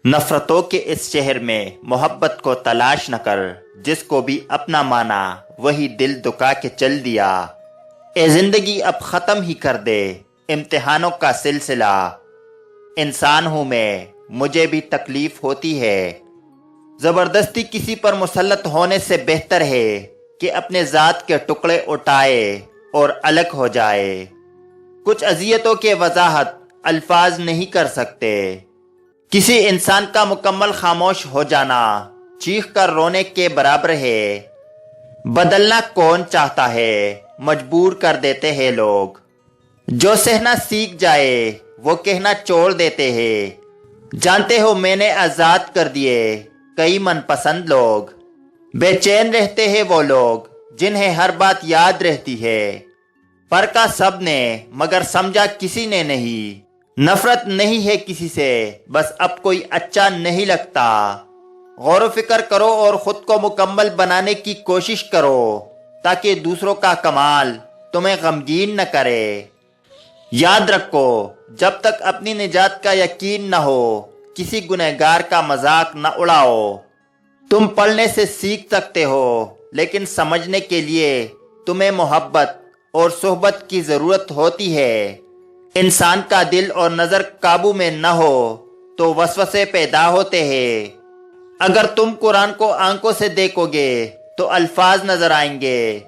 نفرتوں کے اس شہر میں محبت کو تلاش نہ کر، جس کو بھی اپنا مانا وہی دل دکا کے چل دیا۔ اے زندگی اب ختم ہی کر دے امتحانوں کا سلسلہ، انسان ہوں میں، مجھے بھی تکلیف ہوتی ہے۔ زبردستی کسی پر مسلط ہونے سے بہتر ہے کہ اپنے ذات کے ٹکڑے اٹھائے اور الگ ہو جائے۔ کچھ اذیتوں کی وضاحت الفاظ نہیں کر سکتے۔ کسی انسان کا مکمل خاموش ہو جانا چیخ کر رونے کے برابر ہے۔ بدلنا کون چاہتا ہے، مجبور کر دیتے ہیں لوگ۔ جو سہنا سیکھ جائے وہ کہنا چھوڑ دیتے ہیں۔ جانتے ہو میں نے آزاد کر دیے کئی من پسند لوگ۔ بے چین رہتے ہیں وہ لوگ جنہیں ہر بات یاد رہتی ہے۔ پرکھا سب نے مگر سمجھا کسی نے نہیں۔ نفرت نہیں ہے کسی سے، بس اب کوئی اچھا نہیں لگتا۔ غور و فکر کرو اور خود کو مکمل بنانے کی کوشش کرو تاکہ دوسروں کا کمال تمہیں غمگین نہ کرے۔ یاد رکھو، جب تک اپنی نجات کا یقین نہ ہو کسی گنہگار کا مذاق نہ اڑاؤ۔ تم پڑھنے سے سیکھ سکتے ہو، لیکن سمجھنے کے لیے تمہیں محبت اور صحبت کی ضرورت ہوتی ہے۔ انسان کا دل اور نظر قابو میں نہ ہو تو وسوسے پیدا ہوتے ہیں۔ اگر تم قرآن کو آنکھوں سے دیکھو گے تو الفاظ نظر آئیں گے،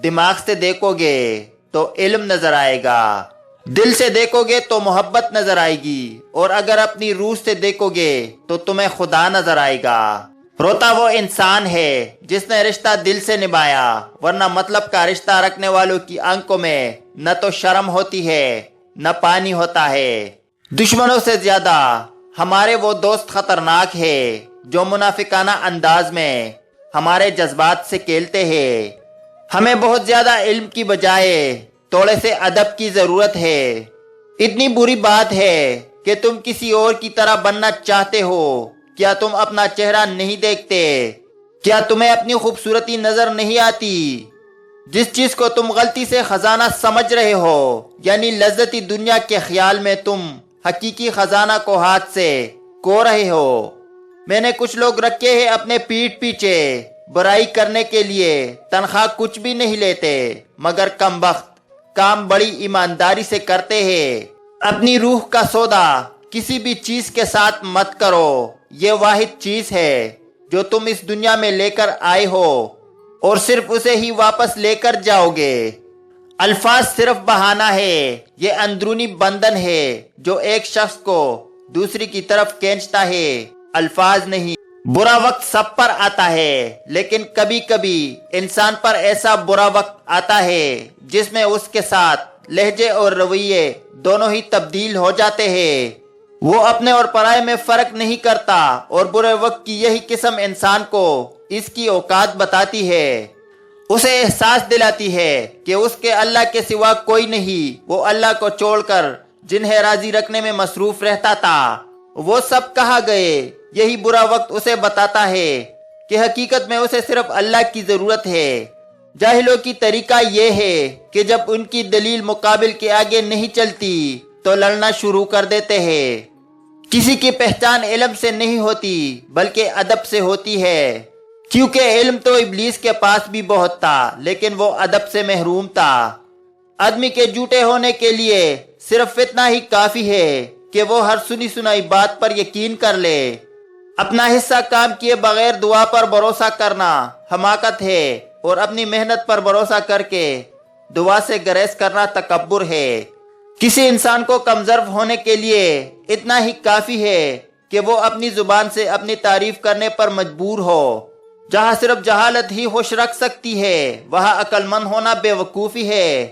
دماغ سے دیکھو گے تو علم نظر آئے گا، دل سے دیکھو گے تو محبت نظر آئے گی، اور اگر اپنی روح سے دیکھو گے تو تمہیں خدا نظر آئے گا۔ روتا وہ انسان ہے جس نے رشتہ دل سے نبھایا، ورنہ مطلب کا رشتہ رکھنے والوں کی آنکھوں میں نہ تو شرم ہوتی ہے نہ پانی ہوتا ہے۔ دشمنوں سے زیادہ ہمارے وہ دوست خطرناک ہے جو منافقانہ انداز میں ہمارے جذبات سے کھیلتے ہیں۔ ہمیں بہت زیادہ علم کی بجائے تھوڑے سے ادب کی ضرورت ہے۔ اتنی بری بات ہے کہ تم کسی اور کی طرح بننا چاہتے ہو۔ کیا تم اپنا چہرہ نہیں دیکھتے؟ کیا تمہیں اپنی خوبصورتی نظر نہیں آتی؟ جس چیز کو تم غلطی سے خزانہ سمجھ رہے ہو، یعنی لذتی دنیا کے خیال میں تم حقیقی خزانہ کو ہاتھ سے کھو رہے ہو۔ میں نے کچھ لوگ رکھے ہیں اپنے پیٹھ پیچھے برائی کرنے کے لیے، تنخواہ کچھ بھی نہیں لیتے، مگر کم بخت کام بڑی ایمانداری سے کرتے ہیں۔ اپنی روح کا سودا کسی بھی چیز کے ساتھ مت کرو۔ یہ واحد چیز ہے جو تم اس دنیا میں لے کر آئے ہو، اور صرف اسے ہی واپس لے کر جاؤ گے۔ الفاظ صرف بہانہ ہے، یہ اندرونی بندھن ہے جو ایک شخص کو دوسری کی طرف کھینچتا ہے، الفاظ نہیں۔ برا وقت سب پر آتا ہے، لیکن کبھی کبھی انسان پر ایسا برا وقت آتا ہے جس میں اس کے ساتھ لہجے اور رویے دونوں ہی تبدیل ہو جاتے ہیں۔ وہ اپنے اور پرائے میں فرق نہیں کرتا، اور برے وقت کی یہی قسم انسان کو اس کی اوقات بتاتی ہے، اسے احساس دلاتی ہے کہ اس کے اللہ کے سوا کوئی نہیں۔ وہ اللہ کو چھوڑ کر جنہیں راضی رکھنے میں مصروف رہتا تھا، وہ سب کہاں گئے؟ یہی برا وقت اسے بتاتا ہے کہ حقیقت میں اسے صرف اللہ کی ضرورت ہے۔ جاہلوں کی طریقہ یہ ہے کہ جب ان کی دلیل مقابل کے آگے نہیں چلتی تو لڑنا شروع کر دیتے ہیں۔ کسی کی پہچان علم سے نہیں ہوتی بلکہ ادب سے ہوتی ہے، کیونکہ علم تو ابلیس کے پاس بھی بہت تھا لیکن وہ ادب سے محروم تھا۔ آدمی کے جھوٹے ہونے کے لیے صرف اتنا ہی کافی ہے کہ وہ ہر سنی سنائی بات پر یقین کر لے۔ اپنا حصہ کام کیے بغیر دعا پر بھروسہ کرنا حماقت ہے، اور اپنی محنت پر بھروسہ کر کے دعا سے گریز کرنا تکبر ہے۔ کسی انسان کو کمزور ہونے کے لیے اتنا ہی کافی ہے کہ وہ اپنی زبان سے اپنی تعریف کرنے پر مجبور ہو۔ جہاں صرف جہالت ہی ہوش رکھ سکتی ہے، وہاں عقل مند ہونا بے وقوفی ہے۔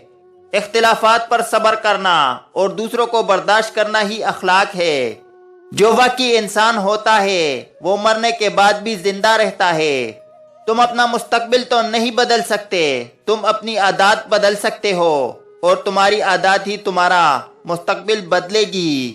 اختلافات پر صبر کرنا اور دوسروں کو برداشت کرنا ہی اخلاق ہے۔ جو واقعی انسان ہوتا ہے وہ مرنے کے بعد بھی زندہ رہتا ہے۔ تم اپنا مستقبل تو نہیں بدل سکتے، تم اپنی عادات بدل سکتے ہو، اور تمہاری عادات ہی تمہارا مستقبل بدلے گی۔